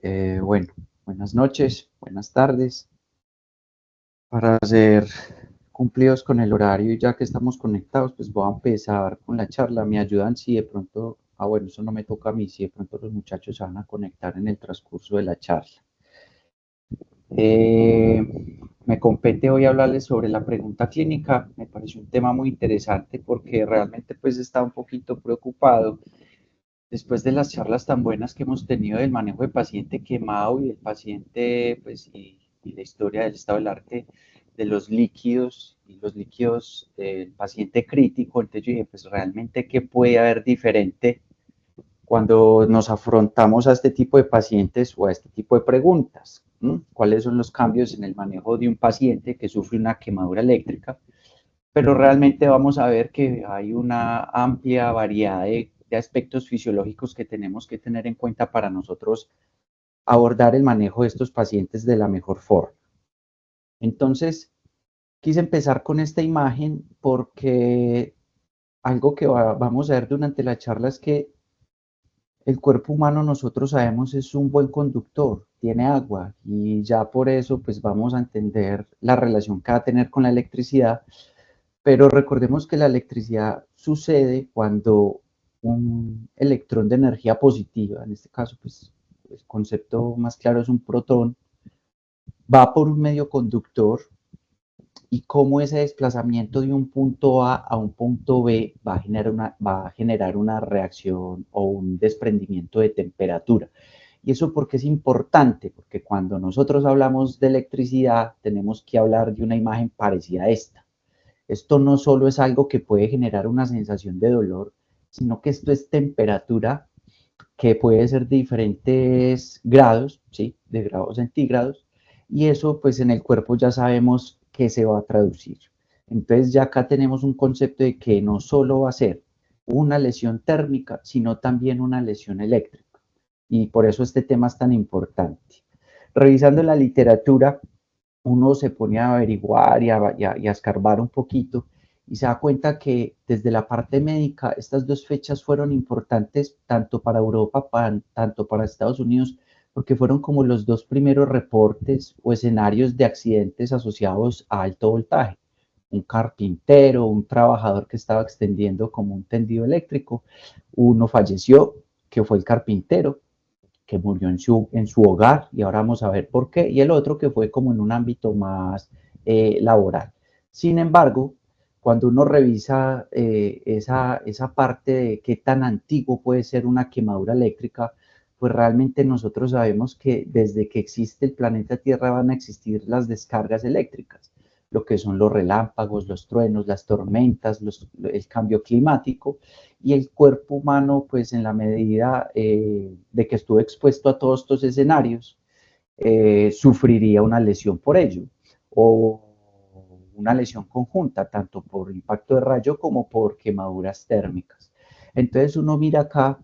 Bueno, buenas noches, buenas tardes. Para ser cumplidos con el horario y ya que estamos conectados, pues voy a empezar con la charla. Me ayudan si de pronto, bueno, eso no me toca a mí, si de pronto los muchachos se van a conectar en el transcurso de la charla. Me compete hoy hablarles sobre la pregunta clínica. Me pareció un tema muy interesante porque realmente pues estaba un poquito preocupado después de las charlas tan buenas que hemos tenido del manejo de paciente quemado y el paciente, pues, y la historia del estado del arte de los líquidos y los líquidos del paciente crítico, entonces yo dije, pues realmente, ¿qué puede haber diferente cuando nos afrontamos a este tipo de pacientes o a este tipo de preguntas? ¿Cuáles son los cambios en el manejo de un paciente que sufre una quemadura eléctrica? Pero realmente vamos a ver que hay una amplia variedad de aspectos fisiológicos que tenemos que tener en cuenta para nosotros abordar el manejo de estos pacientes de la mejor forma. Entonces, quise empezar con esta imagen porque algo que vamos a ver durante la charla es que el cuerpo humano, nosotros sabemos, es un buen conductor, tiene agua y ya por eso pues vamos a entender la relación que va a tener con la electricidad. Pero recordemos que la electricidad sucede cuando un electrón de energía positiva, en este caso, pues el concepto más claro es un protón, va por un medio conductor y cómo ese desplazamiento de un punto A un punto B va a generar una reacción o un desprendimiento de temperatura. ¿Y eso por qué es importante? Porque cuando nosotros hablamos de electricidad, tenemos que hablar de una imagen parecida a esta. Esto no solo es algo que puede generar una sensación de dolor, sino que esto es temperatura que puede ser de diferentes grados, ¿sí? De grados centígrados, y eso pues en el cuerpo ya sabemos que se va a traducir. Entonces ya acá tenemos un concepto de que no solo va a ser una lesión térmica, sino también una lesión eléctrica. Y por eso este tema es tan importante. Revisando la literatura, uno se pone a averiguar y a escarbar un poquito y se da cuenta que desde la parte médica estas dos fechas fueron importantes tanto para Europa, tanto para Estados Unidos, porque fueron como los dos primeros reportes o escenarios de accidentes asociados a alto voltaje. Un carpintero, un trabajador que estaba extendiendo como un tendido eléctrico, uno falleció, que fue el carpintero, que murió en su hogar, y ahora vamos a ver por qué, y el otro que fue como en un ámbito más laboral. Sin embargo, cuando uno revisa esa parte de qué tan antiguo puede ser una quemadura eléctrica, pues realmente nosotros sabemos que desde que existe el planeta Tierra van a existir las descargas eléctricas, lo que son los relámpagos, los truenos, las tormentas, el cambio climático, y el cuerpo humano, pues en la medida de que estuvo expuesto a todos estos escenarios, sufriría una lesión por ello, o una lesión conjunta, tanto por impacto de rayo como por quemaduras térmicas. Entonces uno mira acá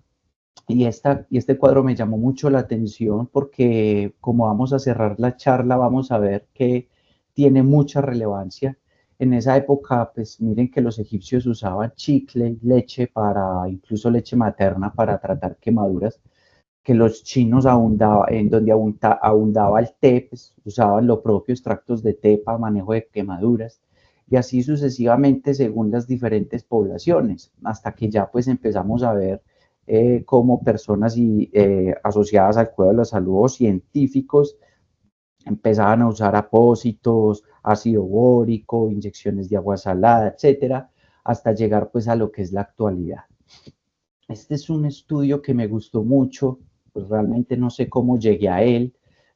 y este cuadro me llamó mucho la atención porque como vamos a cerrar la charla, vamos a ver que tiene mucha relevancia. En esa época, pues miren que los egipcios usaban chicle, leche para, incluso leche materna para tratar quemaduras, que los chinos abundaba, en donde abundaba el té, pues usaban lo propio, extractos de té para manejo de quemaduras, y así sucesivamente según las diferentes poblaciones, hasta que ya pues empezamos a ver cómo personas asociadas al cuidado de la salud o científicos empezaban a usar apósitos, ácido bórico, inyecciones de agua salada, etcétera, hasta llegar pues a lo que es la actualidad. Este es un estudio que me gustó mucho, pues realmente no sé cómo llegué a él,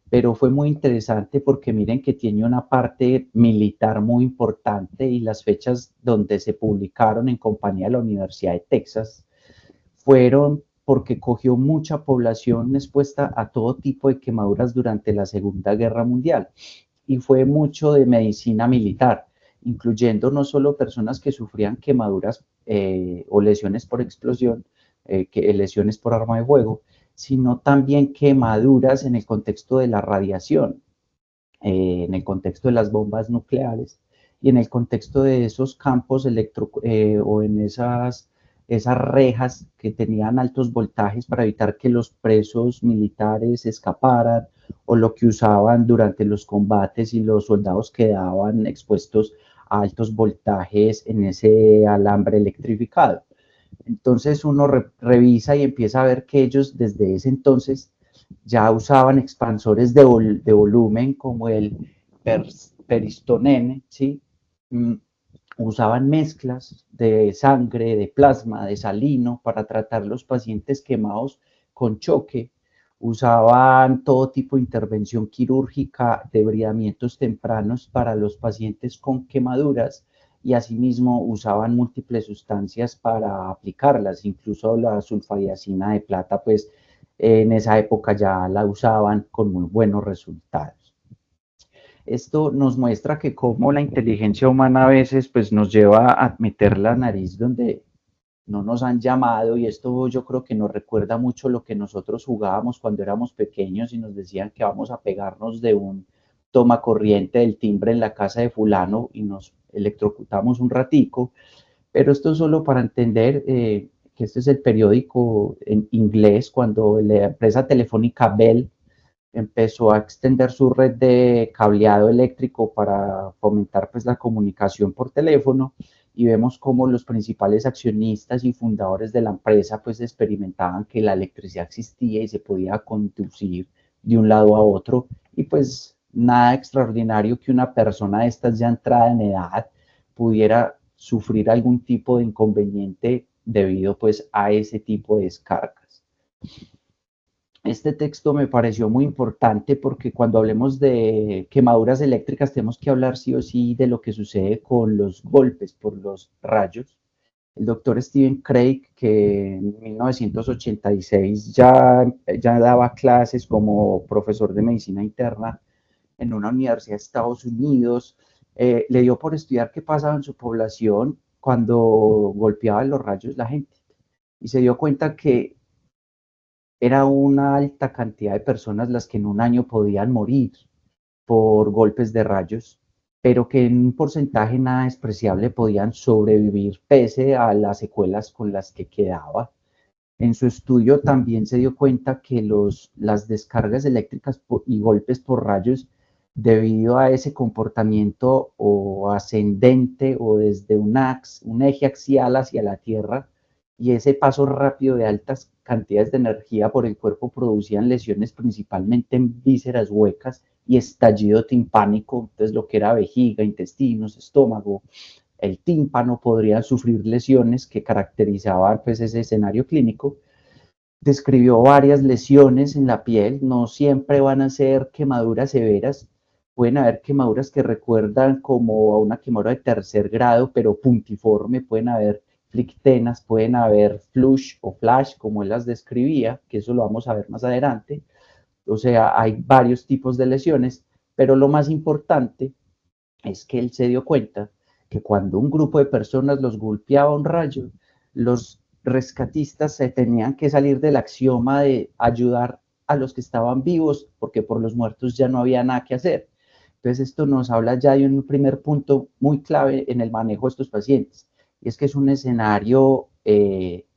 pero fue muy interesante porque miren que tiene una parte militar muy importante y las fechas donde se publicaron en compañía de la Universidad de Texas fueron porque cogió mucha población expuesta a todo tipo de quemaduras durante la Segunda Guerra Mundial y fue mucho de medicina militar, incluyendo no solo personas que sufrían quemaduras o lesiones por explosión, lesiones por arma de fuego, sino también quemaduras en el contexto de la radiación, en el contexto de las bombas nucleares y en el contexto de esos campos o en esas esas rejas que tenían altos voltajes para evitar que los presos militares escaparan, o lo que usaban durante los combates y los soldados quedaban expuestos a altos voltajes en ese alambre electrificado. Entonces uno revisa y empieza a ver que ellos desde ese entonces ya usaban expansores de volumen como el peristonene, ¿sí? Usaban mezclas de sangre, de plasma, de salino para tratar los pacientes quemados con choque. Usaban todo tipo de intervención quirúrgica, debridamientos tempranos para los pacientes con quemaduras, y asimismo usaban múltiples sustancias para aplicarlas, incluso la sulfadiazina de plata, pues en esa época ya la usaban con muy buenos resultados. Esto nos muestra que como la inteligencia humana a veces pues nos lleva a meter la nariz donde no nos han llamado, y esto yo creo que nos recuerda mucho lo que nosotros jugábamos cuando éramos pequeños y nos decían que vamos a pegarnos de un toma corriente del timbre en la casa de fulano y nos electrocutamos un ratico, pero esto es solo para entender que este es el periódico en inglés cuando la empresa telefónica Bell empezó a extender su red de cableado eléctrico para fomentar pues la comunicación por teléfono, y vemos cómo los principales accionistas y fundadores de la empresa pues experimentaban que la electricidad existía y se podía conducir de un lado a otro, y pues nada extraordinario que una persona de estas ya entrada en edad pudiera sufrir algún tipo de inconveniente debido pues a ese tipo de descargas. Este texto me pareció muy importante porque cuando hablemos de quemaduras eléctricas tenemos que hablar sí o sí de lo que sucede con los golpes por los rayos. El doctor Stephen Craig, que en 1986 ya daba clases como profesor de medicina interna en una universidad de Estados Unidos, le dio por estudiar qué pasaba en su población cuando golpeaban los rayos la gente. Y se dio cuenta que era una alta cantidad de personas las que en un año podían morir por golpes de rayos, pero que en un porcentaje nada despreciable podían sobrevivir pese a las secuelas con las que quedaba. En su estudio también se dio cuenta que las descargas eléctricas y golpes por rayos, debido a ese comportamiento o ascendente o desde un eje axial hacia la Tierra, y ese paso rápido de altas cantidades de energía por el cuerpo, producían lesiones principalmente en vísceras huecas y estallido timpánico. Entonces lo que era vejiga, intestinos, estómago, el tímpano podrían sufrir lesiones que caracterizaban pues ese escenario clínico. Describió varias lesiones en la piel, no siempre van a ser quemaduras severas, pueden haber quemaduras que recuerdan como a una quemadura de tercer grado, pero puntiforme, pueden haber flictenas, pueden haber flush o flash, como él las describía, que eso lo vamos a ver más adelante. O sea, hay varios tipos de lesiones, pero lo más importante es que él se dio cuenta que cuando un grupo de personas los golpeaba un rayo, los rescatistas se tenían que salir del axioma de ayudar a los que estaban vivos, porque por los muertos ya no había nada que hacer. Entonces esto nos habla ya de un primer punto muy clave en el manejo de estos pacientes, y es que es un escenario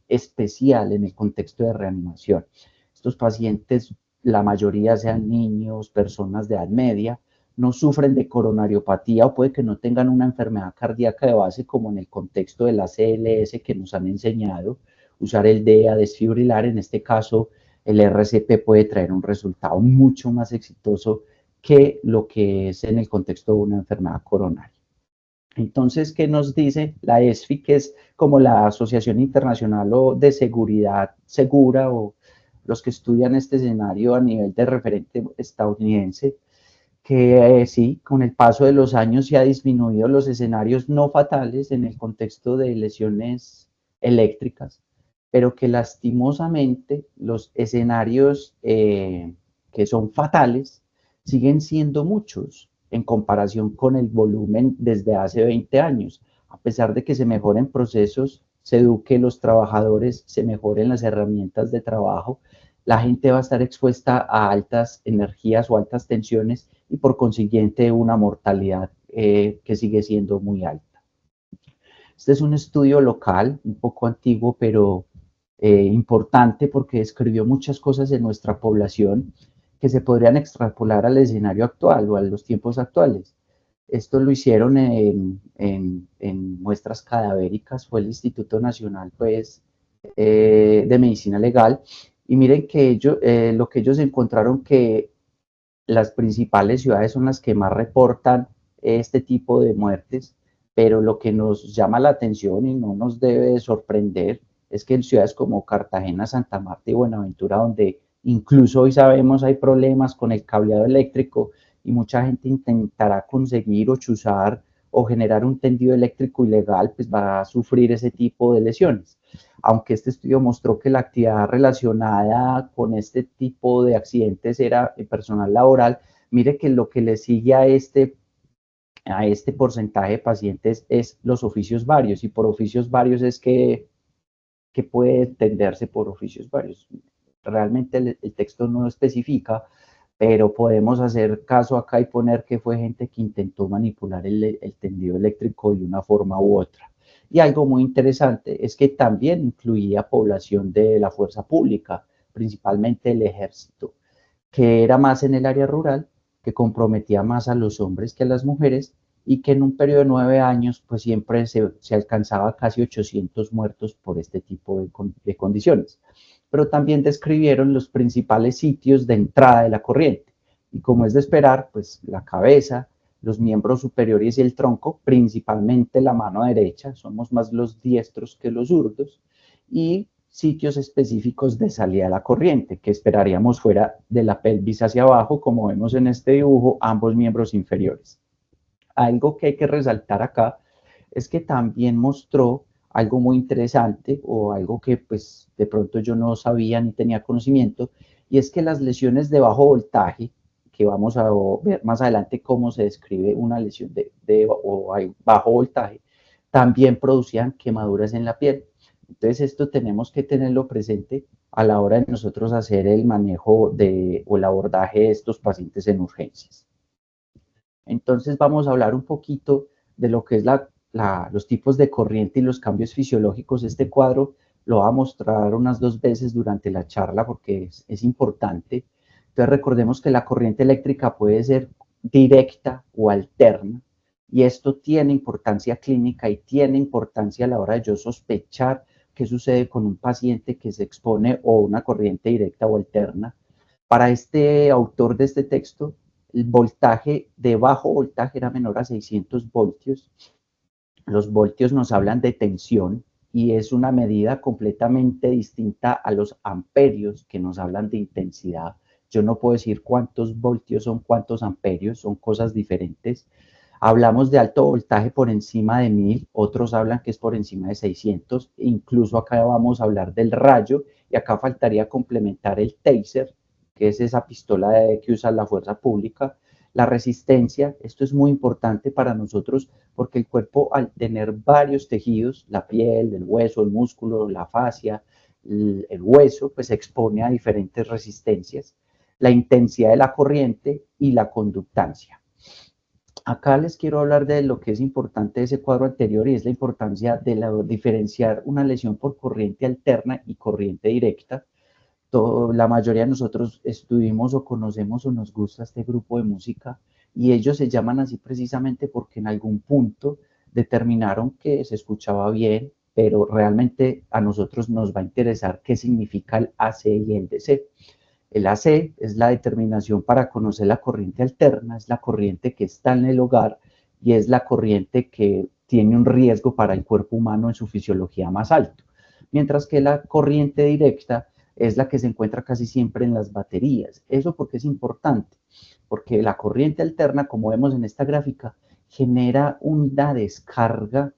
especial en el contexto de reanimación. Estos pacientes, la mayoría sean niños, personas de edad media, no sufren de coronariopatía o puede que no tengan una enfermedad cardíaca de base, como en el contexto de la CLS que nos han enseñado. Usar el DEA desfibrilar, en este caso el RCP, puede traer un resultado mucho más exitoso que lo que es en el contexto de una enfermedad coronaria. Entonces, ¿qué nos dice la ESFI, que es como la Asociación Internacional de Seguridad Segura, o los que estudian este escenario a nivel de referente estadounidense? Que sí, con el paso de los años se ha disminuido los escenarios no fatales en el contexto de lesiones eléctricas, pero que lastimosamente los escenarios que son fatales siguen siendo muchos en comparación con el volumen desde hace 20 años. A pesar de que se mejoren procesos, se eduque los trabajadores, se mejoren las herramientas de trabajo, la gente va a estar expuesta a altas energías o altas tensiones, y por consiguiente una mortalidad que sigue siendo muy alta. Este es un estudio local, un poco antiguo, pero importante porque describió muchas cosas de nuestra población que se podrían extrapolar al escenario actual o a los tiempos actuales. Esto lo hicieron en muestras cadavéricas, fue el Instituto Nacional pues, de Medicina Legal, y miren que lo que ellos encontraron que las principales ciudades son las que más reportan este tipo de muertes, pero lo que nos llama la atención y no nos debe sorprender es que en ciudades como Cartagena, Santa Marta y Buenaventura, donde incluso hoy sabemos hay problemas con el cableado eléctrico y mucha gente intentará conseguir o chuzar o generar un tendido eléctrico ilegal, pues va a sufrir ese tipo de lesiones. Aunque este estudio mostró que la actividad relacionada con este tipo de accidentes era personal laboral, mire que lo que le sigue a este porcentaje de pacientes es los oficios varios, y por oficios varios es que puede entenderse por oficios varios. Realmente el texto no especifica, pero podemos hacer caso acá y poner que fue gente que intentó manipular el tendido eléctrico de una forma u otra. Y algo muy interesante es que también incluía población de la fuerza pública, principalmente el ejército, que era más en el área rural, que comprometía más a los hombres que a las mujeres y que en un periodo de 9 años pues siempre se alcanzaba casi 800 muertos por este tipo de condiciones. Pero también describieron los principales sitios de entrada de la corriente. Y como es de esperar, pues la cabeza, los miembros superiores y el tronco, principalmente la mano derecha, somos más los diestros que los zurdos, y sitios específicos de salida de la corriente, que esperaríamos fuera de la pelvis hacia abajo, como vemos en este dibujo, ambos miembros inferiores. Algo que hay que resaltar acá es que también mostró algo muy interesante o algo que pues de pronto yo no sabía ni tenía conocimiento, y es que las lesiones de bajo voltaje, que vamos a ver más adelante cómo se describe una lesión o bajo voltaje, también producían quemaduras en la piel. Entonces esto tenemos que tenerlo presente a la hora de nosotros hacer el manejo o el abordaje de estos pacientes en urgencias. Entonces vamos a hablar un poquito de lo que es los tipos de corriente y los cambios fisiológicos. Este cuadro lo va a mostrar unas 2 veces durante la charla porque es importante. Entonces recordemos que la corriente eléctrica puede ser directa o alterna, y esto tiene importancia clínica y tiene importancia a la hora de yo sospechar qué sucede con un paciente que se expone a una corriente directa o alterna. Para este autor de este texto, el voltaje de bajo voltaje era menor a 600 voltios. Los voltios nos hablan de tensión y es una medida completamente distinta a los amperios, que nos hablan de intensidad. Yo no puedo decir cuántos voltios son cuántos amperios, son cosas diferentes. Hablamos de alto voltaje por encima de 1000, otros hablan que es por encima de 600, incluso acá vamos a hablar del rayo, y acá faltaría complementar el taser, que es esa pistola que usa la fuerza pública. La resistencia, esto es muy importante para nosotros porque el cuerpo, al tener varios tejidos, la piel, el hueso, el músculo, la fascia, el hueso, pues se expone a diferentes resistencias. La intensidad de la corriente y la conductancia. Acá les quiero hablar de lo que es importante de ese cuadro anterior, y es la importancia de diferenciar una lesión por corriente alterna y corriente directa. La mayoría de nosotros estuvimos o conocemos o nos gusta este grupo de música, y ellos se llaman así precisamente porque en algún punto determinaron que se escuchaba bien, pero realmente a nosotros nos va a interesar qué significa el AC y el DC. El AC es la determinación para conocer la corriente alterna, es la corriente que está en el hogar y es la corriente que tiene un riesgo para el cuerpo humano en su fisiología más alto. Mientras que la corriente directa es la que se encuentra casi siempre en las baterías. Eso porque es importante, porque la corriente alterna, como vemos en esta gráfica, genera una descarga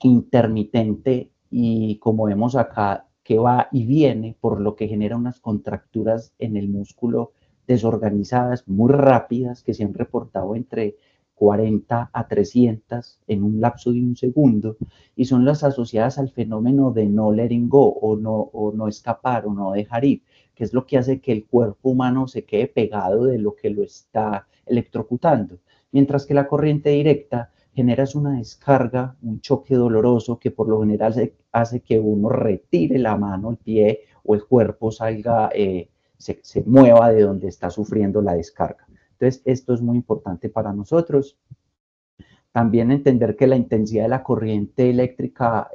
intermitente y, como vemos acá, que va y viene, por lo que genera unas contracturas en el músculo desorganizadas, muy rápidas, que se han reportado entre 40 a 300 en un lapso de un segundo, y son las asociadas al fenómeno de no letting go o no escapar o no dejar ir, que es lo que hace que el cuerpo humano se quede pegado de lo que lo está electrocutando. Mientras que la corriente directa generas una descarga, un choque doloroso que por lo general hace que uno retire la mano, el pie o el cuerpo salga, se mueva de donde está sufriendo la descarga. Entonces, esto es muy importante para nosotros. También entender que la intensidad de la corriente eléctrica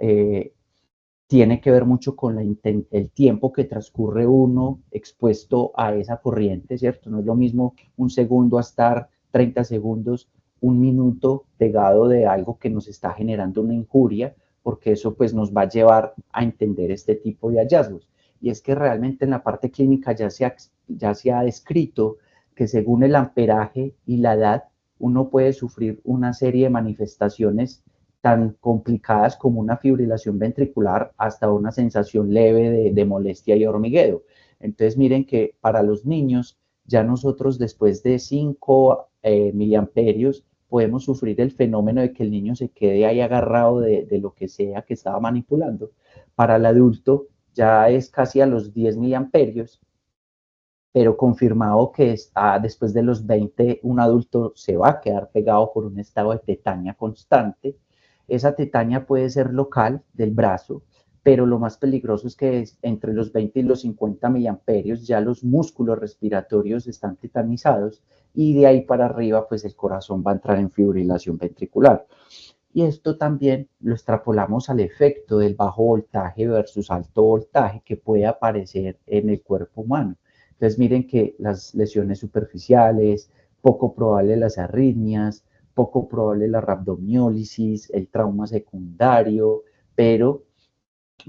tiene que ver mucho con el tiempo que transcurre uno expuesto a esa corriente, ¿cierto? No es lo mismo un segundo a estar 30 segundos, un minuto pegado de algo que nos está generando una injuria, porque eso pues nos va a llevar a entender este tipo de hallazgos. Y es que realmente en la parte clínica ya se ha descrito que según el amperaje y la edad, uno puede sufrir una serie de manifestaciones tan complicadas como una fibrilación ventricular hasta una sensación leve de molestia y hormigueo. Entonces miren que para los niños, ya nosotros después de 5 miliamperios podemos sufrir el fenómeno de que el niño se quede ahí agarrado de lo que sea que estaba manipulando. Para el adulto ya es casi a los 10 miliamperios, pero confirmado que después de los 20 un adulto se va a quedar pegado por un estado de tetania constante. Esa tetania puede ser local del brazo, pero lo más peligroso es que entre los 20 y los 50 miliamperios ya los músculos respiratorios están tetanizados y de ahí para arriba pues el corazón va a entrar en fibrilación ventricular. Y esto también lo extrapolamos al efecto del bajo voltaje versus alto voltaje que puede aparecer en el cuerpo humano. Entonces miren que las lesiones superficiales, poco probable las arritmias, poco probable la rhabdomiólisis, el trauma secundario, pero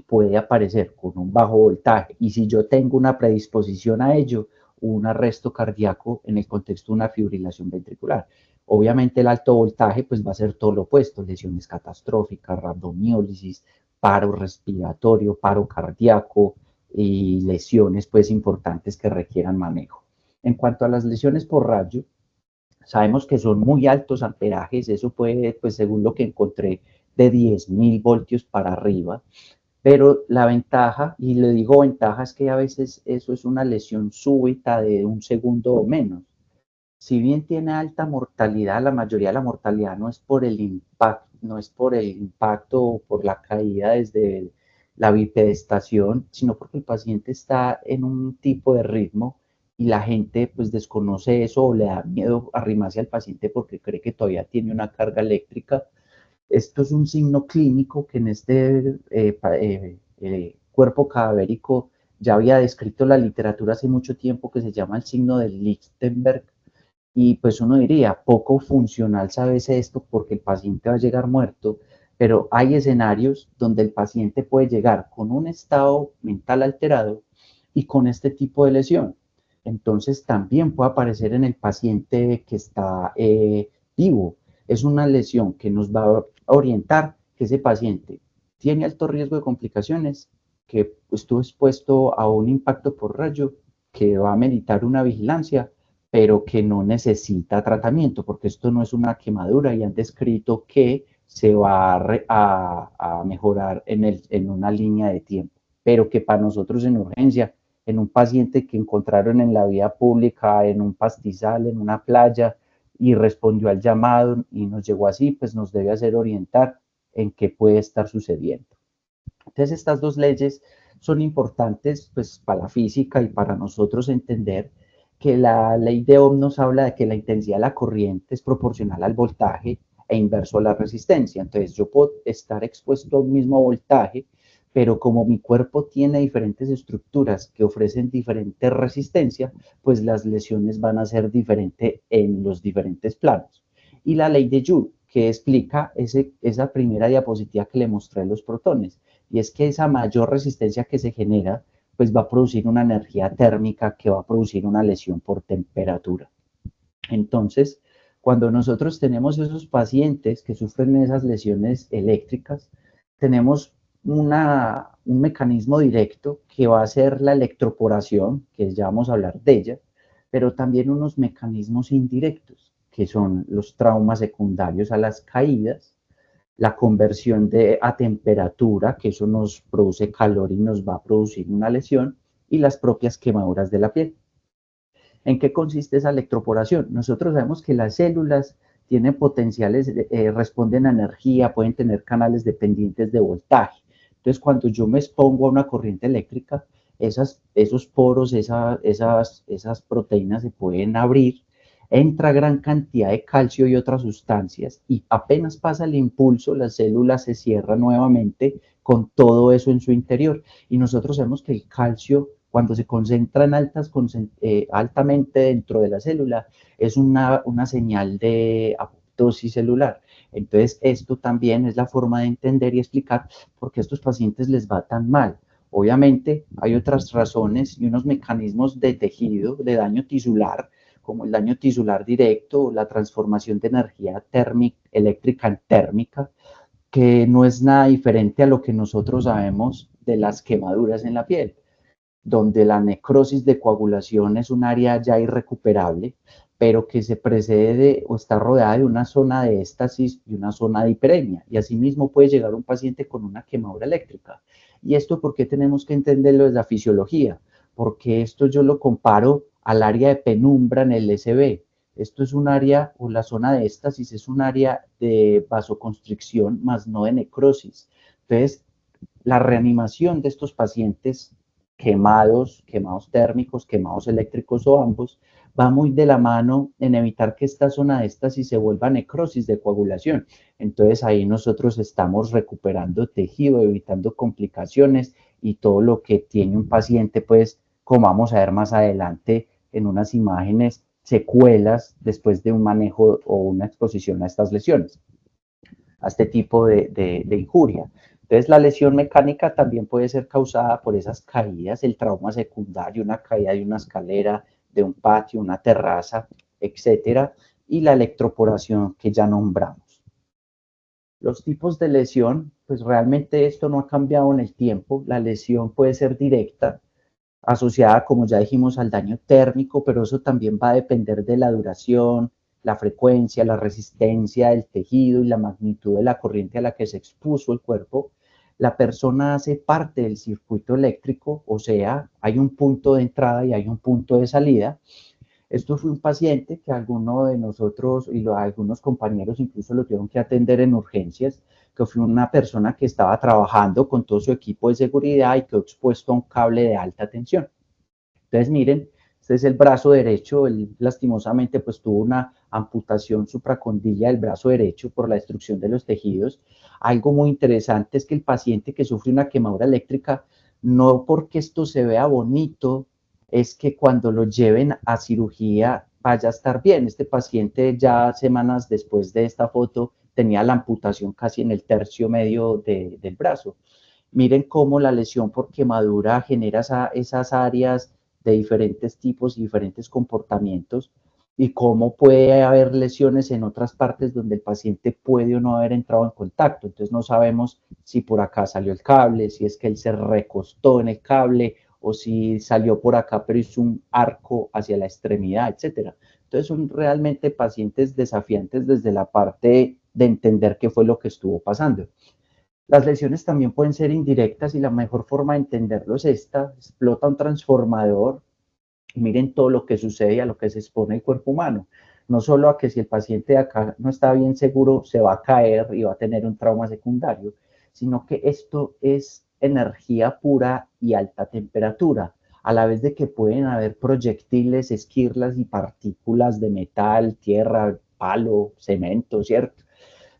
puede aparecer con un bajo voltaje. Y si yo tengo una predisposición a ello, un arresto cardíaco en el contexto de una fibrilación ventricular. Obviamente el alto voltaje pues va a ser todo lo opuesto, lesiones catastróficas, rhabdomiólisis, paro respiratorio, paro cardíaco y lesiones pues importantes que requieran manejo. En cuanto a las lesiones por rayo, sabemos que son muy altos amperajes, eso puede, pues según lo que encontré, de 10.000 voltios para arriba, pero la ventaja, y le digo ventaja, es que a veces eso es una lesión súbita de un segundo o menos. Si bien tiene alta mortalidad, la mayoría de la mortalidad no es por el impacto, no es por el impacto o por la caída desde la bipedestación, sino porque el paciente está en un tipo de ritmo y la gente pues desconoce eso o le da miedo arrimarse al paciente porque cree que todavía tiene una carga eléctrica. Esto es un signo clínico que en este cuerpo cadavérico ya había descrito la literatura hace mucho tiempo, que se llama el signo de Lichtenberg. Y pues uno diría, poco funcional sabes esto porque el paciente va a llegar muerto, pero hay escenarios donde el paciente puede llegar con un estado mental alterado y con este tipo de lesión. Entonces también puede aparecer en el paciente que está vivo. Es una lesión que nos va a orientar que ese paciente tiene alto riesgo de complicaciones, que estuvo expuesto a un impacto por rayo, que va a meditar una vigilancia, pero que no necesita tratamiento, porque esto no es una quemadura y han descrito que se va a mejorar en una línea de tiempo, pero que para nosotros en urgencia, en un paciente que encontraron en la vía pública, en un pastizal, en una playa, y respondió al llamado y nos llegó así, pues nos debe hacer orientar en qué puede estar sucediendo. Entonces, estas dos leyes son importantes pues, para la física y para nosotros entender que la ley de Ohm nos habla de que la intensidad de la corriente es proporcional al voltaje e inverso a la resistencia. Entonces, yo puedo estar expuesto a un mismo voltaje, pero como mi cuerpo tiene diferentes estructuras que ofrecen diferente resistencia, pues las lesiones van a ser diferentes en los diferentes planos. Y la ley de Joule, que explica esa primera diapositiva que le mostré de los protones, y es que esa mayor resistencia que se genera pues va a producir una energía térmica que va a producir una lesión por temperatura. Entonces, cuando nosotros tenemos esos pacientes que sufren esas lesiones eléctricas, tenemos un mecanismo directo que va a ser la electroporación, que ya vamos a hablar de ella, pero también unos mecanismos indirectos, que son los traumas secundarios a las caídas, la conversión a temperatura, que eso nos produce calor y nos va a producir una lesión, y las propias quemaduras de la piel. ¿En qué consiste esa electroporación? Nosotros sabemos que las células tienen potenciales, responden a energía, pueden tener canales dependientes de voltaje. Entonces, cuando yo me expongo a una corriente eléctrica, esos poros, esas proteínas se pueden abrir, entra gran cantidad de calcio y otras sustancias y apenas pasa el impulso, la célula se cierra nuevamente con todo eso en su interior. Y nosotros sabemos que el calcio, cuando se concentra en altamente dentro de la célula, es una señal de apoptosis celular. Entonces, esto también es la forma de entender y explicar por qué a estos pacientes les va tan mal. Obviamente, hay otras razones y unos mecanismos de tejido, de daño tisular, como el daño tisular directo, la transformación de energía eléctrica en térmica, que no es nada diferente a lo que nosotros sabemos de las quemaduras en la piel, donde la necrosis de coagulación es un área ya irrecuperable, pero que se precede o está rodeada de una zona de éstasis y una zona de hiperemia. Y asimismo puede llegar un paciente con una quemadura eléctrica. ¿Y esto por qué tenemos que entenderlo desde la fisiología? Porque esto yo lo comparo al área de penumbra en el SB. Esto es un área, o la zona de éstasis es un área de vasoconstricción, más no de necrosis. Entonces, la reanimación de estos pacientes quemados térmicos, quemados eléctricos o ambos, va muy de la mano en evitar que esta zona de éstasis se vuelva necrosis de coagulación. Entonces ahí nosotros estamos recuperando tejido, evitando complicaciones y todo lo que tiene un paciente, pues como vamos a ver más adelante en unas imágenes, secuelas después de un manejo o una exposición a estas lesiones, a este tipo de injuria. Entonces, la lesión mecánica también puede ser causada por esas caídas, el trauma secundario, una caída de una escalera, de un patio, una terraza, etcétera, y la electroporación que ya nombramos. Los tipos de lesión, pues realmente esto no ha cambiado en el tiempo. La lesión puede ser directa, asociada, como ya dijimos, al daño térmico, pero eso también va a depender de la duración, la frecuencia, la resistencia del tejido y la magnitud de la corriente a la que se expuso el cuerpo. La persona hace parte del circuito eléctrico, o sea, hay un punto de entrada y hay un punto de salida. Esto fue un paciente que alguno de nosotros y algunos compañeros incluso lo tuvieron que atender en urgencias, que fue una persona que estaba trabajando con todo su equipo de seguridad y quedó expuesto a un cable de alta tensión. Entonces, miren, este es el brazo derecho, él lastimosamente pues tuvo una amputación supracondilla del brazo derecho por la destrucción de los tejidos. Algo muy interesante es que el paciente que sufre una quemadura eléctrica, no porque esto se vea bonito, es que cuando lo lleven a cirugía vaya a estar bien. Este paciente ya semanas después de esta foto tenía la amputación casi en el tercio medio del brazo. Miren cómo la lesión por quemadura genera esas áreas de diferentes tipos y diferentes comportamientos y cómo puede haber lesiones en otras partes donde el paciente puede o no haber entrado en contacto. Entonces no sabemos si por acá salió el cable, si es que él se recostó en el cable o si salió por acá pero hizo un arco hacia la extremidad, etcétera. Entonces son realmente pacientes desafiantes desde la parte de entender qué fue lo que estuvo pasando. Las lesiones también pueden ser indirectas y la mejor forma de entenderlo es esta: explota un transformador y miren todo lo que sucede y a lo que se expone el cuerpo humano. No solo a que si el paciente de acá no está bien seguro se va a caer y va a tener un trauma secundario, sino que esto es energía pura y alta temperatura, a la vez de que pueden haber proyectiles, esquirlas y partículas de metal, tierra, palo, cemento, ¿cierto?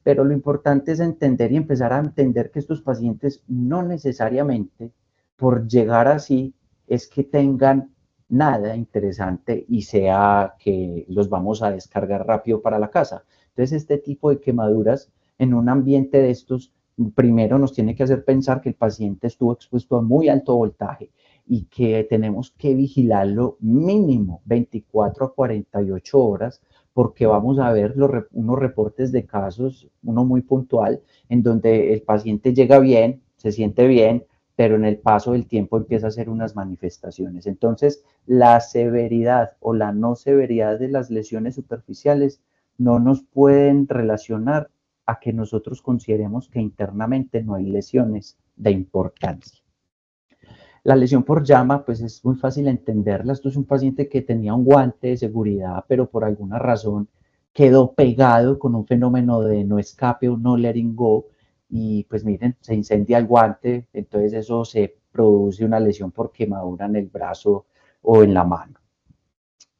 Pero lo importante es entender y empezar a entender que estos pacientes no necesariamente por llegar así es que tengan nada interesante y sea que los vamos a descargar rápido para la casa. Entonces, este tipo de quemaduras en un ambiente de estos, primero nos tiene que hacer pensar que el paciente estuvo expuesto a muy alto voltaje y que tenemos que vigilarlo mínimo 24 a 48 horas, porque vamos a ver unos reportes de casos, uno muy puntual, en donde el paciente llega bien, se siente bien, pero en el paso del tiempo empieza a hacer unas manifestaciones. Entonces, la severidad o la no severidad de las lesiones superficiales no nos pueden relacionar a que nosotros consideremos que internamente no hay lesiones de importancia. La lesión por llama, pues es muy fácil entenderla. Esto es un paciente que tenía un guante de seguridad, pero por alguna razón quedó pegado con un fenómeno de no escape o no letting go, y pues miren, se incendia el guante, entonces eso se produce una lesión por quemadura en el brazo o en la mano.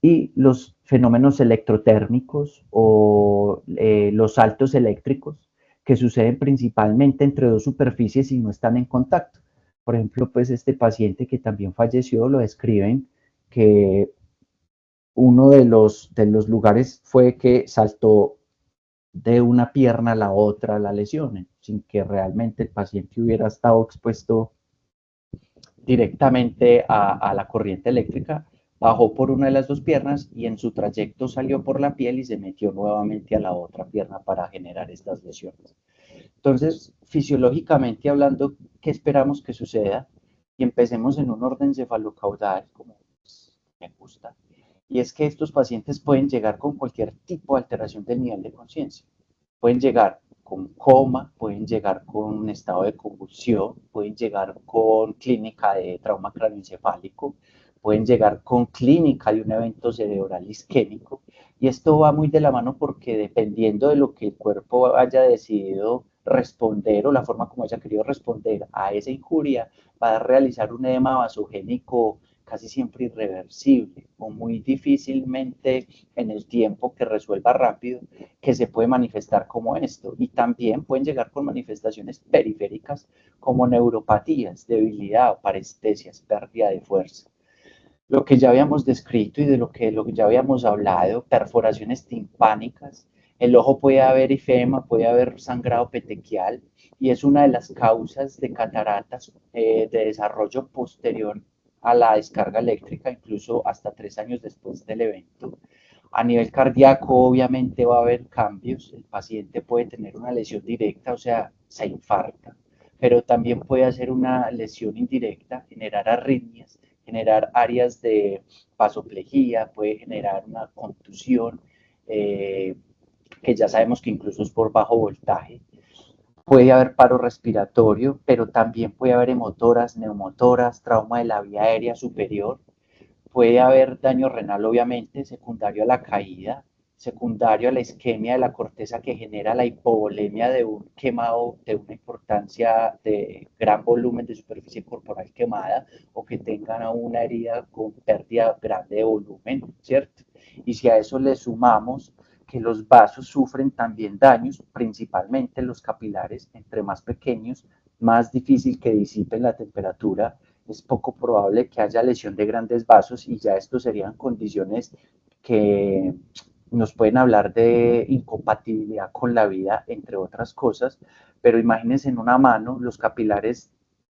Y los fenómenos electrotérmicos o los saltos eléctricos que suceden principalmente entre dos superficies y no están en contacto. Por ejemplo, pues este paciente que también falleció lo describen que uno de los lugares fue que saltó de una pierna a la otra la lesión, sin que realmente el paciente hubiera estado expuesto directamente a la corriente eléctrica, bajó por una de las dos piernas y en su trayecto salió por la piel y se metió nuevamente a la otra pierna para generar estas lesiones. Entonces, fisiológicamente hablando, ¿qué esperamos que suceda? Y empecemos en un orden cefalocaudal, como me gusta, y es que estos pacientes pueden llegar con cualquier tipo de alteración del nivel de conciencia. Pueden llegar con coma, pueden llegar con un estado de convulsión, pueden llegar con clínica de trauma craneoencefálico, pueden llegar con clínica de un evento cerebral isquémico. Y esto va muy de la mano porque dependiendo de lo que el cuerpo haya decidido responder o la forma como haya querido responder a esa injuria, va a realizar un edema vasogénico casi siempre irreversible o muy difícilmente en el tiempo que resuelva rápido, que se puede manifestar como esto. Y también pueden llegar con manifestaciones periféricas como neuropatías, debilidad, parestesias, pérdida de fuerza. Lo que ya habíamos descrito y de lo que ya habíamos hablado, perforaciones timpánicas, el ojo puede haber ifema, puede haber sangrado petequial y es una de las causas de cataratas de desarrollo posterior a la descarga eléctrica, incluso hasta 3 años después del evento. A nivel cardíaco, obviamente va a haber cambios. El paciente puede tener una lesión directa, o sea, se infarta, pero también puede hacer una lesión indirecta, generar arritmias, generar áreas de vasoplejía, puede generar una contusión, que ya sabemos que incluso es por bajo voltaje. Puede haber paro respiratorio, pero también puede haber hemotoras, neumotoras, trauma de la vía aérea superior. Puede haber daño renal, obviamente, secundario a la caída, secundario a la isquemia de la corteza que genera la hipovolemia de un quemado de una importancia de gran volumen de superficie corporal quemada o que tengan una herida con pérdida grande de volumen, ¿cierto? Y si a eso le sumamos que los vasos sufren también daños, principalmente los capilares, entre más pequeños, más difícil que disipen la temperatura, es poco probable que haya lesión de grandes vasos y ya esto serían condiciones que nos pueden hablar de incompatibilidad con la vida, entre otras cosas, pero imagínense en una mano los capilares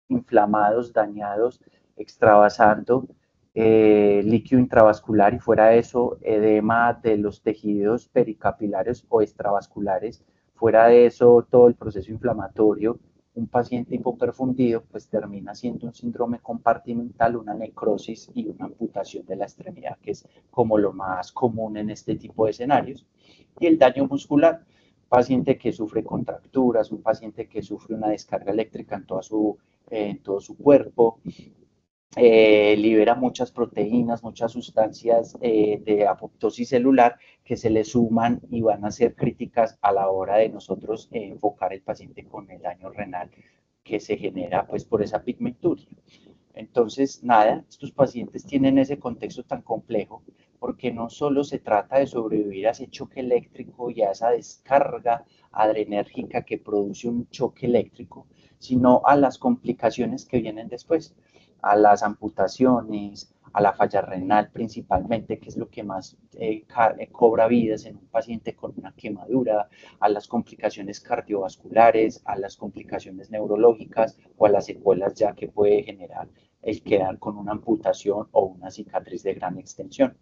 inflamados, dañados, extravasando líquido intravascular y fuera de eso, edema de los tejidos pericapilares o extravasculares, fuera de eso, todo el proceso inflamatorio. Un paciente hipoperfundido pues termina siendo un síndrome compartimental, una necrosis y una amputación de la extremidad, que es como lo más común en este tipo de escenarios. Y el daño muscular, paciente que sufre contracturas, un paciente que sufre una descarga eléctrica en todo su cuerpo, libera muchas proteínas, muchas sustancias de apoptosis celular que se le suman y van a ser críticas a la hora de nosotros enfocar el paciente con el daño renal que se genera pues por esa pigmenturia. Entonces, nada, estos pacientes tienen ese contexto tan complejo porque no solo se trata de sobrevivir a ese choque eléctrico y a esa descarga adrenérgica que produce un choque eléctrico, sino a las complicaciones que vienen después, a las amputaciones, a la falla renal principalmente, que es lo que más cobra vidas en un paciente con una quemadura, a las complicaciones cardiovasculares, a las complicaciones neurológicas o a las secuelas ya que puede generar el quedar con una amputación o una cicatriz de gran extensión.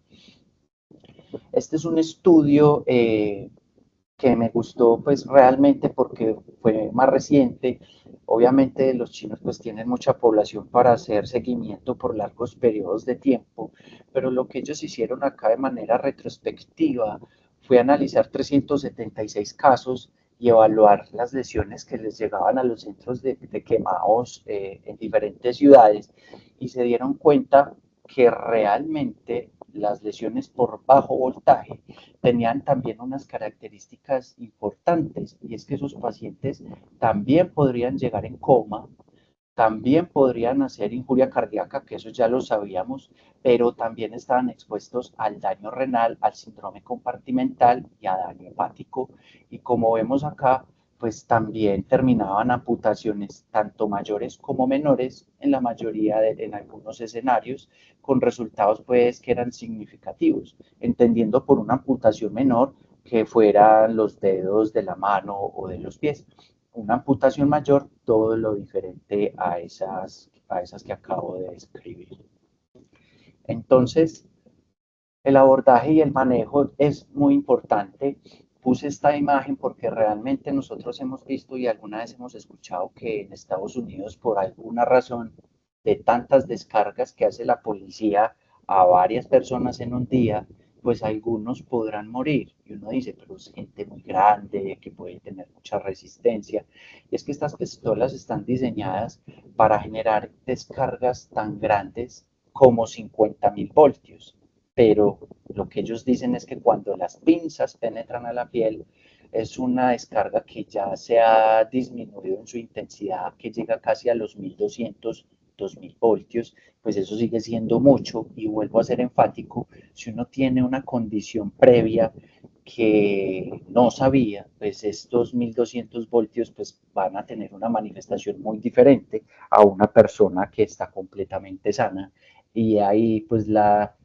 Este es un estudio que me gustó pues realmente porque fue más reciente. Obviamente los chinos pues tienen mucha población para hacer seguimiento por largos periodos de tiempo, pero lo que ellos hicieron acá de manera retrospectiva fue analizar 376 casos y evaluar las lesiones que les llegaban a los centros de quemados en diferentes ciudades y se dieron cuenta que realmente las lesiones por bajo voltaje tenían también unas características importantes, y es que esos pacientes también podrían llegar en coma, también podrían hacer injuria cardíaca, que eso ya lo sabíamos, pero también estaban expuestos al daño renal, al síndrome compartimental y a daño hepático. Y como vemos acá, pues también terminaban amputaciones tanto mayores como menores en la mayoría en algunos escenarios, con resultados pues que eran significativos, entendiendo por una amputación menor que fueran los dedos de la mano o de los pies. Una amputación mayor, todo lo diferente a esas que acabo de describir. Entonces, el abordaje y el manejo es muy importante. Puse esta imagen porque realmente nosotros hemos visto y alguna vez hemos escuchado que en Estados Unidos, por alguna razón, de tantas descargas que hace la policía a varias personas en un día, pues algunos podrán morir. Y uno dice, pero es gente muy grande, que puede tener mucha resistencia. Y es que estas pistolas están diseñadas para generar descargas tan grandes como 50.000 voltios, pero lo que ellos dicen es que cuando las pinzas penetran a la piel, es una descarga que ya se ha disminuido en su intensidad, que llega casi a los 1200, 2000 voltios, pues eso sigue siendo mucho. Y vuelvo a ser enfático, si uno tiene una condición previa que no sabía, pues estos 1200 voltios pues van a tener una manifestación muy diferente a una persona que está completamente sana. Y ahí pues la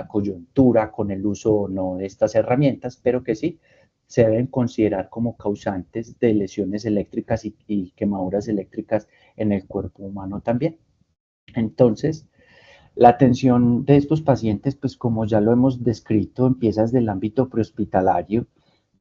coyuntura con el uso o no de estas herramientas, pero que sí se deben considerar como causantes de lesiones eléctricas y quemaduras eléctricas en el cuerpo humano también. Entonces, la atención de estos pacientes, pues como ya lo hemos descrito, empieza desde el ámbito prehospitalario.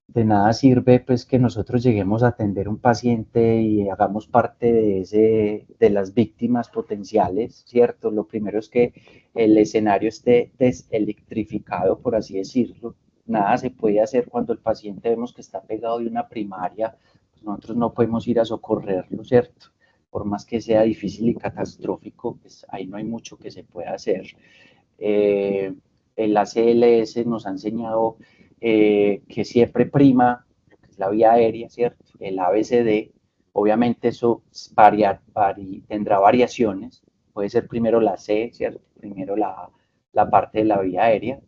De nada sirve pues que nosotros lleguemos a atender un paciente y hagamos parte de las víctimas potenciales, ¿cierto? Lo primero es que el escenario esté deselectrificado, por así decirlo. Nada se puede hacer cuando el paciente vemos que está pegado de una primaria, pues nosotros no podemos ir a socorrerlo, ¿cierto? Por más que sea difícil y catastrófico, pues ahí no hay mucho que se pueda hacer. Eh, el ACLS nos ha enseñado que siempre prima lo que es la vía aérea, ¿cierto? El ABCD, obviamente eso tendrá variaciones, puede ser primero la C, ¿cierto? Primero la parte de la vía aérea.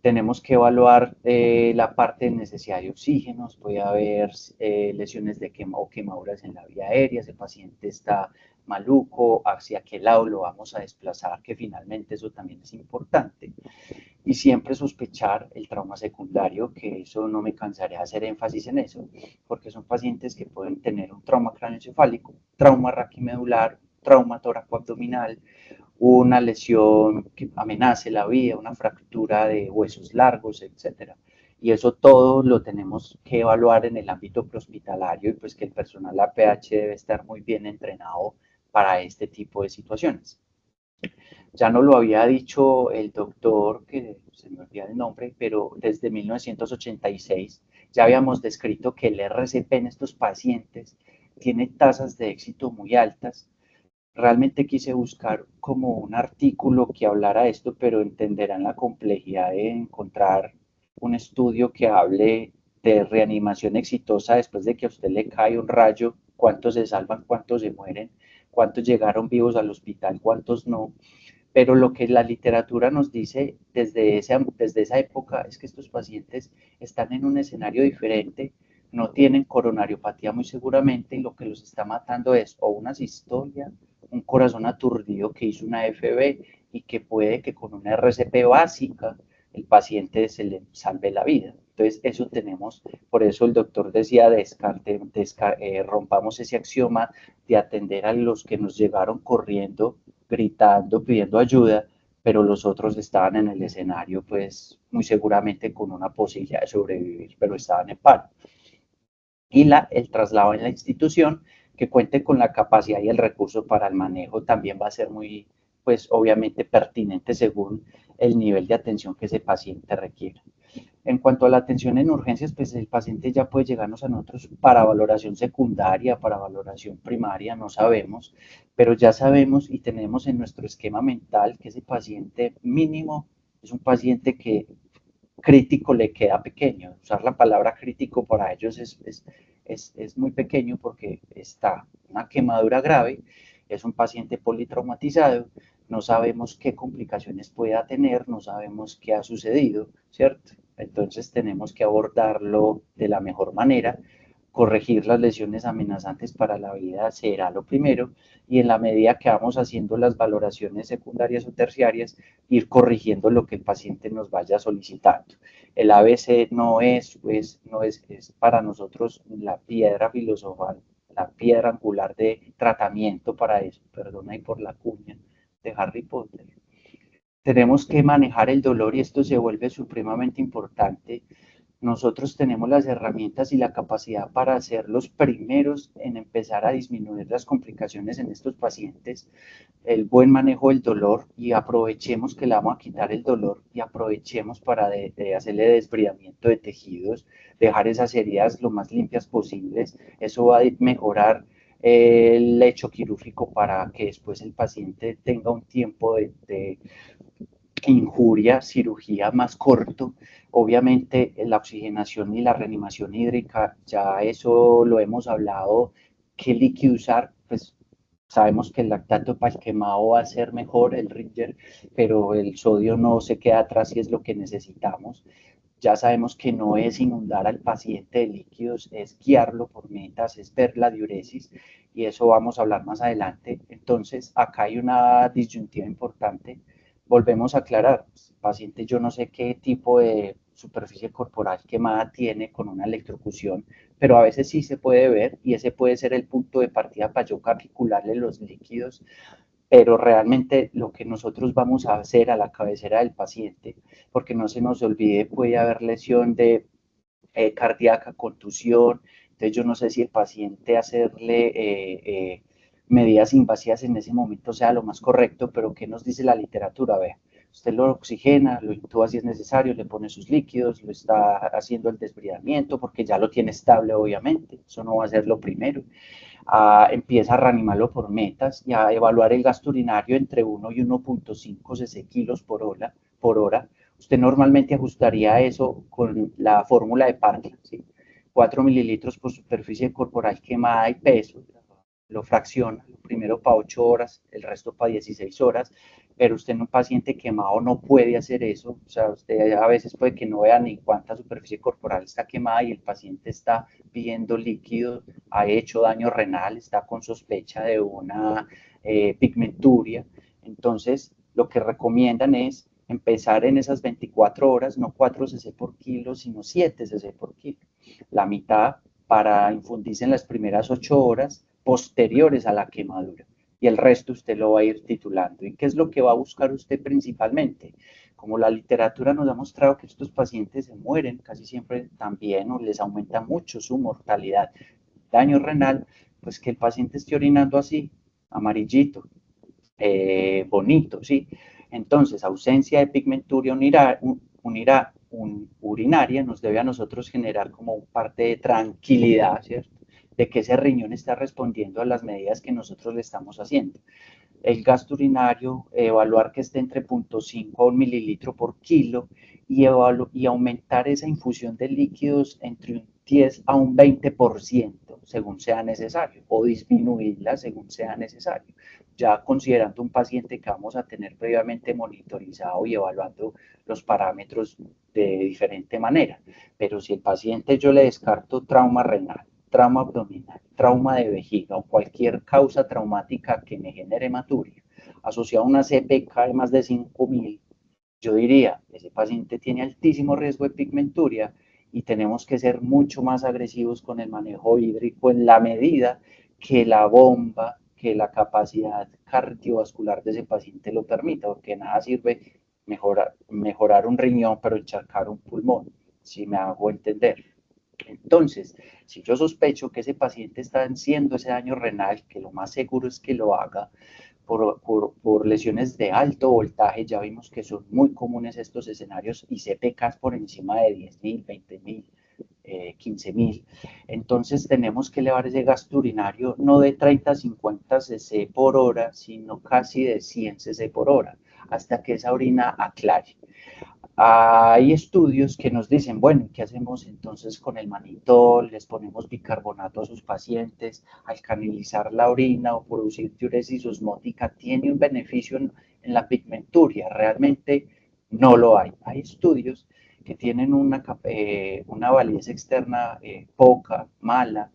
Tenemos que evaluar la parte de necesidad de oxígenos, puede haber lesiones o quemaduras en la vía aérea, si el paciente está maluco, hacia qué lado lo vamos a desplazar, que finalmente eso también es importante. Y siempre sospechar el trauma secundario, que eso no me cansaré de hacer énfasis en eso, porque son pacientes que pueden tener un trauma craneoencefálico, trauma raquimedular, trauma tóraco-abdominal, una lesión que amenace la vida, una fractura de huesos largos, etcétera. Y eso todo lo tenemos que evaluar en el ámbito prehospitalario, y pues que el personal APH debe estar muy bien entrenado para este tipo de situaciones. Ya no lo había dicho el doctor, que se me olvida el nombre, pero desde 1986 ya habíamos descrito que el RCP en estos pacientes tiene tasas de éxito muy altas. Realmente quise buscar como un artículo que hablara de esto, pero entenderán la complejidad de encontrar un estudio que hable de reanimación exitosa después de que a usted le cae un rayo, cuántos se salvan, cuántos se mueren, cuántos llegaron vivos al hospital, cuántos no. Pero lo que la literatura nos dice desde esa época es que estos pacientes están en un escenario diferente, no tienen coronariopatía muy seguramente, y lo que los está matando es o una sistolia, un corazón aturdido que hizo una FB, y que puede que con una RCP básica el paciente se le salve la vida. Entonces eso tenemos, por eso el doctor decía, rompamos ese axioma de atender a los que nos llegaron corriendo, gritando, pidiendo ayuda, pero los otros estaban en el escenario, pues muy seguramente con una posibilidad de sobrevivir, pero estaban en paro. Y el traslado en la institución, que cuente con la capacidad y el recurso para el manejo, también va a ser muy, pues obviamente pertinente según el nivel de atención que ese paciente requiera. En cuanto a la atención en urgencias, pues el paciente ya puede llegarnos a nosotros para valoración secundaria, para valoración primaria, no sabemos, pero ya sabemos y tenemos en nuestro esquema mental que ese paciente mínimo es un paciente que crítico le queda pequeño. Usar la palabra crítico para ellos es muy pequeño porque está una quemadura grave, es un paciente politraumatizado, no sabemos qué complicaciones pueda tener, no sabemos qué ha sucedido, ¿cierto? Entonces tenemos que abordarlo de la mejor manera. Corregir las lesiones amenazantes para la vida será lo primero, y en la medida que vamos haciendo las valoraciones secundarias o terciarias, ir corrigiendo lo que el paciente nos vaya solicitando. El ABC no es, pues, no es para nosotros la piedra filosofal, la piedra angular de tratamiento para eso, perdona y por la cuña de Harry Potter. Tenemos que manejar el dolor y esto se vuelve supremamente importante. Nosotros tenemos las herramientas y la capacidad para ser los primeros en empezar a disminuir las complicaciones en estos pacientes, el buen manejo del dolor, y aprovechemos que le vamos a quitar el dolor y aprovechemos para hacerle desbridamiento de tejidos, dejar esas heridas lo más limpias posibles. Eso va a mejorar el lecho quirúrgico para que después el paciente tenga un tiempo de injuria, cirugía más corto. Obviamente la oxigenación y la reanimación hídrica, ya eso lo hemos hablado, qué líquido usar, pues sabemos que el lactato para el quemado va a ser mejor, el Ringer, pero el sodio no se queda atrás y es lo que necesitamos. Ya sabemos que no es inundar al paciente de líquidos, es guiarlo por metas, es ver la diuresis, y eso vamos a hablar más adelante. Entonces, acá hay una disyuntiva importante. Volvemos a aclarar, el paciente yo no sé qué tipo de superficie corporal quemada tiene con una electrocución, pero a veces sí se puede ver y ese puede ser el punto de partida para yo calcularle los líquidos, pero realmente lo que nosotros vamos a hacer a la cabecera del paciente, porque no se nos olvide, puede haber lesión de cardíaca, contusión. Entonces yo no sé si el paciente hacerle medidas invasivas en ese momento sea lo más correcto, pero ¿qué nos dice la literatura? Vea, usted lo oxigena, lo intuba si es necesario, le pone sus líquidos, lo está haciendo el desbridamiento porque ya lo tiene estable, obviamente, eso no va a ser lo primero. Empieza a reanimarlo por metas y a evaluar el gasto urinario entre 1 y 1.5 cc kilos por hora. Usted normalmente ajustaría eso con la fórmula de Parkinson, ¿sí? 4 mililitros por superficie corporal quemada y peso, lo fracciona, lo primero para 8 horas, el resto para 16 horas, pero usted en un paciente quemado no puede hacer eso. O sea, usted a veces puede que no vea ni cuánta superficie corporal está quemada y el paciente está pidiendo líquido, ha hecho daño renal, está con sospecha de una pigmenturia. Entonces, lo que recomiendan es empezar en esas 24 horas, no 4 cc por kilo, sino 7 cc por kilo. La mitad para infundirse en las primeras 8 horas posteriores a la quemadura. Y el resto usted lo va a ir titulando. ¿Y qué es lo que va a buscar usted principalmente? Como la literatura nos ha mostrado que estos pacientes se mueren casi siempre también, o les aumenta mucho su mortalidad, daño renal, pues que el paciente esté orinando así, amarillito, bonito, ¿sí? Entonces, ausencia de pigmenturia urinaria nos debe a nosotros generar como parte de tranquilidad, ¿cierto? De que ese riñón está respondiendo a las medidas que nosotros le estamos haciendo. El gasto urinario, evaluar que esté entre 0.5 a 1 mililitro por kilo, y aumentar esa infusión de líquidos entre un 10 a un 20% según sea necesario, o disminuirla según sea necesario, ya considerando un paciente que vamos a tener previamente monitorizado y evaluando los parámetros de diferente manera. Pero si el paciente yo le descarto trauma renal, trauma abdominal, trauma de vejiga o cualquier causa traumática que me genere hematuria, asociado a una CPK de más de 5.000, yo diría, ese paciente tiene altísimo riesgo de pigmenturia y tenemos que ser mucho más agresivos con el manejo hídrico en la medida que la bomba, que la capacidad cardiovascular de ese paciente lo permita, porque nada sirve mejorar un riñón pero encharcar un pulmón, si me hago entender. Entonces, si yo sospecho que ese paciente está haciendo ese daño renal, que lo más seguro es que lo haga por lesiones de alto voltaje, ya vimos que son muy comunes estos escenarios y CPKs por encima de 10.000, 20.000, 15.000. Entonces tenemos que elevar ese gasto urinario no de 30 a 50 cc por hora, sino casi de 100 cc por hora, hasta que esa orina aclare. Hay estudios que nos dicen, bueno, ¿qué hacemos entonces con el manitol? Les ponemos bicarbonato a sus pacientes, alcalinizar la orina o producir diuresis osmótica, ¿tiene un beneficio en la pigmenturia? Realmente no lo hay. Hay estudios que tienen una validez externa poca, mala,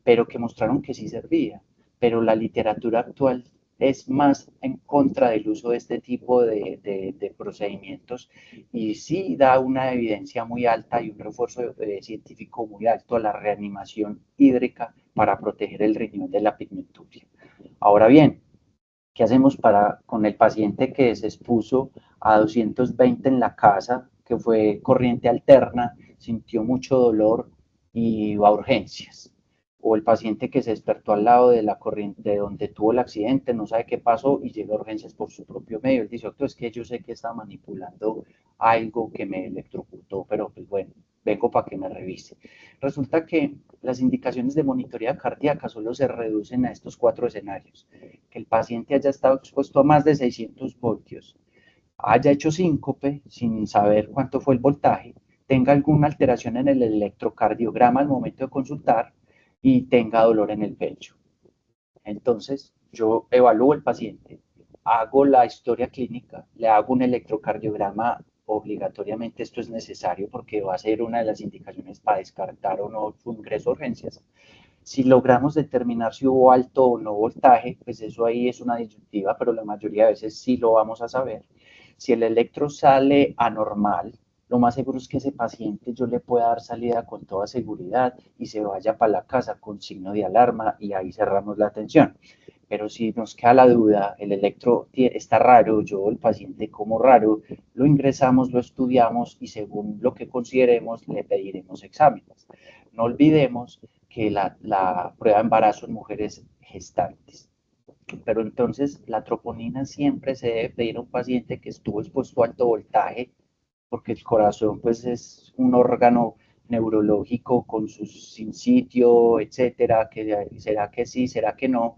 pero que mostraron que sí servía. Pero la literatura actual es más en contra del uso de este tipo de procedimientos y sí da una evidencia muy alta y un refuerzo científico muy alto a la reanimación hídrica para proteger el riñón de la pigmenturia. Ahora bien, ¿qué hacemos con el paciente que se expuso a 220 en la casa, que fue corriente alterna, sintió mucho dolor y va a urgencias? O el paciente que se despertó al lado de la corriente, de donde tuvo el accidente, no sabe qué pasó y llega a urgencias por su propio medio. Él dice, doctor, es que yo sé que está manipulando algo que me electrocutó, pero pues bueno, vengo para que me revise. Resulta que las indicaciones de monitoría cardíaca solo se reducen a estos 4 escenarios: que el paciente haya estado expuesto a más de 600 voltios, haya hecho síncope sin saber cuánto fue el voltaje, tenga alguna alteración en el electrocardiograma al momento de consultar y tenga dolor en el pecho. Entonces, yo evalúo el paciente, hago la historia clínica, le hago un electrocardiograma, obligatoriamente esto es necesario porque va a ser una de las indicaciones para descartar o no su ingreso a urgencias. Si logramos determinar si hubo alto o no voltaje, pues eso ahí es una disyuntiva, pero la mayoría de veces sí lo vamos a saber. Si el electro sale anormal, lo más seguro es que ese paciente yo le pueda dar salida con toda seguridad y se vaya para la casa con signo de alarma y ahí cerramos la atención. Pero si nos queda la duda, el electro está raro, yo el paciente como raro, lo ingresamos, lo estudiamos y según lo que consideremos le pediremos exámenes. No olvidemos que la prueba de embarazo en mujeres gestantes. Pero entonces la troponina siempre se debe pedir a un paciente que estuvo expuesto a alto voltaje, porque el corazón pues es un órgano neurológico con su sin sitio, etcétera, que será que sí, será que no.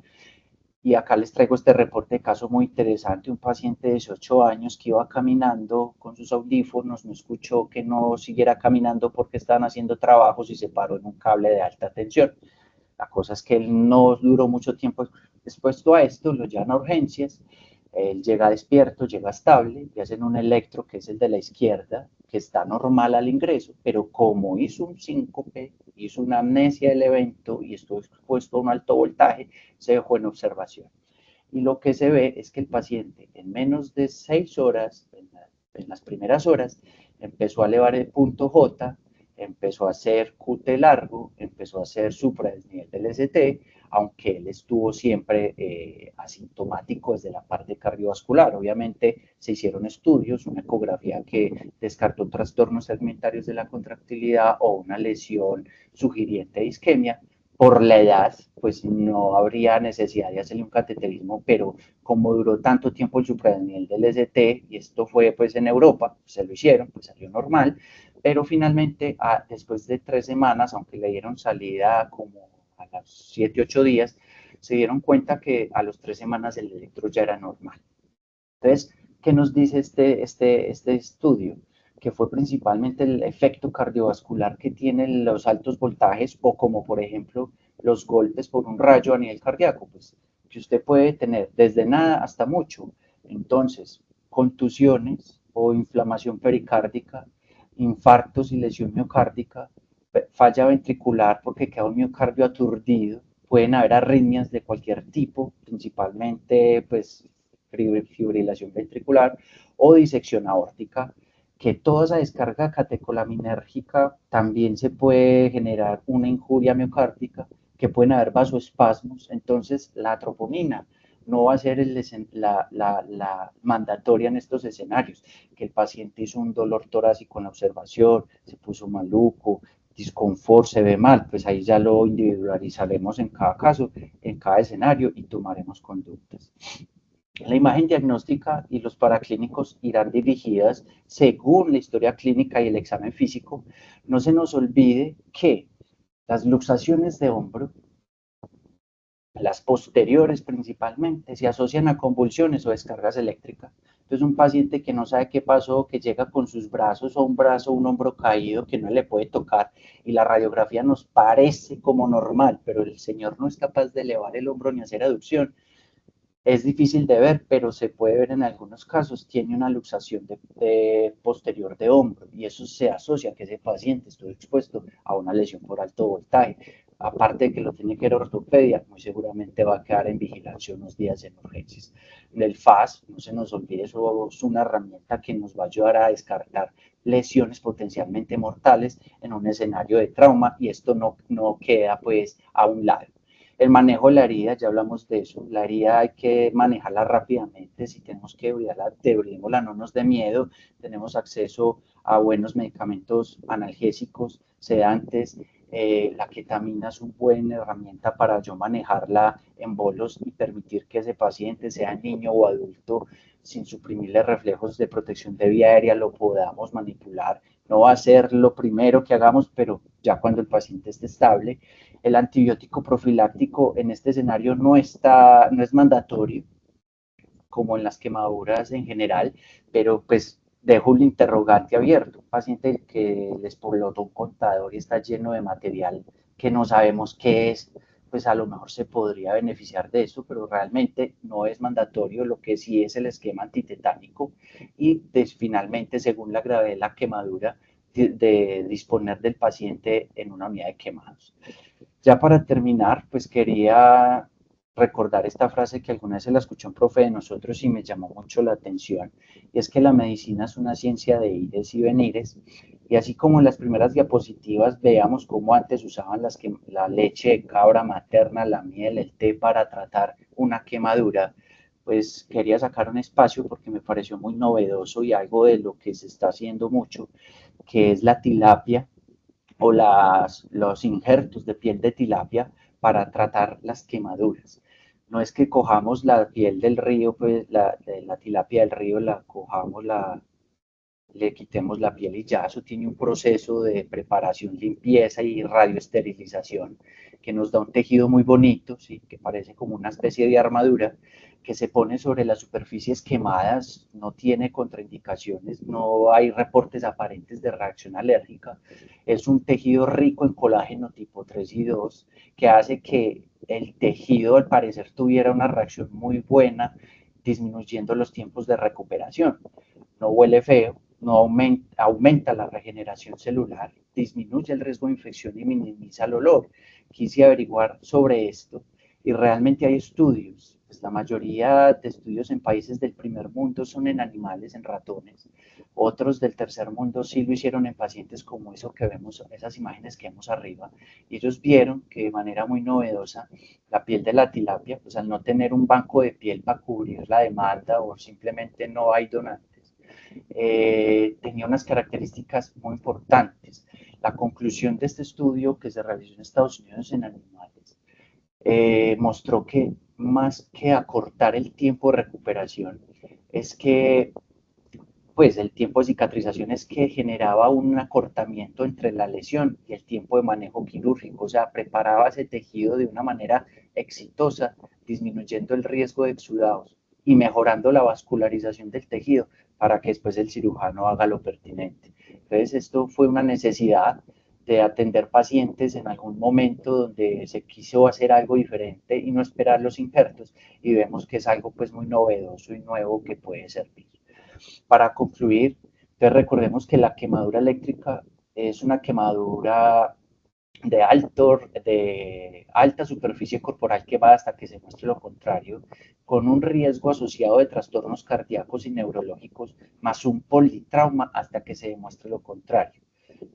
Y acá les traigo este reporte de caso muy interesante, un paciente de 18 años que iba caminando con sus audífonos, no escuchó que no siguiera caminando porque estaban haciendo trabajos y se paró en un cable de alta tensión. La cosa es que él no duró mucho tiempo expuesto a esto, lo llevan a urgencias, él llega despierto, llega estable, le hacen un electro, que es el de la izquierda, que está normal al ingreso, pero como hizo un síncope, hizo una amnesia del evento y estuvo expuesto a un alto voltaje, se dejó en observación. Y lo que se ve es que el paciente en menos de 6 horas, en las primeras horas, empezó a elevar el punto J, empezó a hacer QT largo, empezó a hacer supradesnivel del ST, aunque él estuvo siempre asintomático desde la parte cardiovascular. Obviamente se hicieron estudios, una ecografía que descartó trastornos segmentarios de la contractilidad o una lesión sugiriente de isquemia. Por la edad, pues no habría necesidad de hacerle un cateterismo, pero como duró tanto tiempo el supradesnivel del ST, y esto fue pues en Europa, pues se lo hicieron, pues salió normal, pero finalmente, después de 3 semanas, aunque le dieron salida como a los 7, 8 días, se dieron cuenta que a los 3 semanas el electro ya era normal. Entonces, ¿qué nos dice este estudio? Que fue principalmente el efecto cardiovascular que tienen los altos voltajes o como por ejemplo los golpes por un rayo a nivel cardíaco, pues que usted puede tener desde nada hasta mucho. Entonces, contusiones o inflamación pericárdica, infartos y lesión miocárdica, falla ventricular porque queda un miocardio aturdido, pueden haber arritmias de cualquier tipo, principalmente pues fibrilación ventricular o disección aórtica, que toda esa descarga catecolaminérgica también se puede generar una injuria miocárdica, que pueden haber vasoespasmos. Entonces la troponina no va a ser la mandatoria en estos escenarios, que el paciente hizo un dolor torácico en la observación, se puso maluco, disconfort, se ve mal, pues ahí ya lo individualizaremos en cada caso, en cada escenario y tomaremos conductas. La imagen diagnóstica y los paraclínicos irán dirigidas según la historia clínica y el examen físico. No se nos olvide que las luxaciones de hombro, las posteriores principalmente, se asocian a convulsiones o descargas eléctricas. Entonces, un paciente que no sabe qué pasó, que llega con sus brazos o un brazo, un hombro caído, que no le puede tocar, y la radiografía nos parece como normal, pero el señor no es capaz de elevar el hombro ni hacer aducción, es difícil de ver, pero se puede ver en algunos casos, tiene una luxación de posterior de hombro y eso se asocia a que ese paciente estuvo expuesto a una lesión por alto voltaje. Aparte de que lo tiene que ir a ortopedia, muy seguramente va a quedar en vigilancia unos días en urgencias. El FAS, no se nos olvide, eso es una herramienta que nos va a ayudar a descartar lesiones potencialmente mortales en un escenario de trauma y esto no queda pues a un lado. El manejo de la herida, ya hablamos de eso, la herida hay que manejarla rápidamente, si tenemos que debridémosla, no nos dé miedo, tenemos acceso a buenos medicamentos analgésicos, sedantes, la ketamina es una buena herramienta para yo manejarla en bolos y permitir que ese paciente, sea niño o adulto, sin suprimirle reflejos de protección de vía aérea, lo podamos manipular. No va a ser lo primero que hagamos, pero ya cuando el paciente esté estable, el antibiótico profiláctico en este escenario no es mandatorio, como en las quemaduras en general, pero pues dejo un interrogante abierto. Un paciente que les explotó un contador y está lleno de material que no sabemos qué es, pues a lo mejor se podría beneficiar de eso, pero realmente no es mandatorio. Lo que sí es el esquema antitetánico y finalmente, según la gravedad de la quemadura, de disponer del paciente en una unidad de quemados. Ya para terminar, pues quería recordar esta frase que alguna vez se la escuchó un profe de nosotros y me llamó mucho la atención, y es que la medicina es una ciencia de ires y venires, y así como en las primeras diapositivas veamos cómo antes usaban la leche de cabra materna, la miel, el té para tratar una quemadura, pues quería sacar un espacio porque me pareció muy novedoso y algo de lo que se está haciendo mucho, que es la tilapia o los injertos de piel de tilapia para tratar las quemaduras. No es que cojamos la piel del río, pues la tilapia del río, la cojamos, le quitemos la piel y ya eso tiene un proceso de preparación, limpieza y radioesterilización que nos da un tejido muy bonito, ¿sí? Que parece como una especie de armadura que se pone sobre las superficies quemadas, no tiene contraindicaciones, no hay reportes aparentes de reacción alérgica, es un tejido rico en colágeno tipo 3 y 2 que hace que el tejido al parecer tuviera una reacción muy buena disminuyendo los tiempos de recuperación. No huele feo, no aumenta la regeneración celular, disminuye el riesgo de infección y minimiza el olor. Quise averiguar sobre esto y realmente hay estudios, pues la mayoría de estudios en países del primer mundo son en animales, en ratones, otros del tercer mundo sí lo hicieron en pacientes como eso que vemos, esas imágenes que vemos arriba, y ellos vieron que de manera muy novedosa la piel de la tilapia, pues al no tener un banco de piel para cubrir la demanda o simplemente no hay donantes, tenía unas características muy importantes. La conclusión de este estudio que se realizó en Estados Unidos en animales mostró que más que acortar el tiempo de recuperación, es que pues el tiempo de cicatrización es que generaba un acortamiento entre la lesión y el tiempo de manejo quirúrgico, o sea, preparaba ese tejido de una manera exitosa, disminuyendo el riesgo de exudados y mejorando la vascularización del tejido para que después el cirujano haga lo pertinente. Entonces, esto fue una necesidad de atender pacientes en algún momento donde se quiso hacer algo diferente y no esperar los injertos y vemos que es algo pues muy novedoso y nuevo que puede servir. Para concluir, entonces recordemos que la quemadura eléctrica es una quemadura de alta superficie corporal quemada hasta que se muestre lo contrario, con un riesgo asociado de trastornos cardíacos y neurológicos, más un politrauma hasta que se demuestre lo contrario.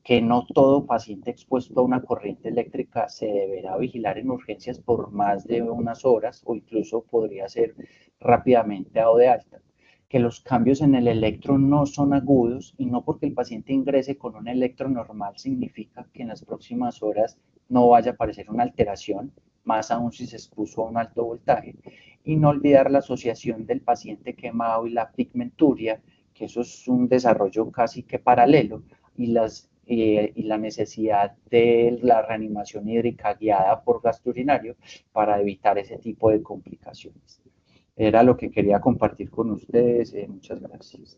Que no todo paciente expuesto a una corriente eléctrica se deberá vigilar en urgencias por más de unas horas o incluso podría ser rápidamente dado de alta, que los cambios en el electro no son agudos y no porque el paciente ingrese con un electro normal significa que en las próximas horas no vaya a aparecer una alteración, más aún si se expuso a un alto voltaje, y no olvidar la asociación del paciente quemado y la pigmenturia, que eso es un desarrollo casi que paralelo, y la necesidad de la reanimación hídrica guiada por gasto urinario para evitar ese tipo de complicaciones. Era lo que quería compartir con ustedes. Muchas gracias.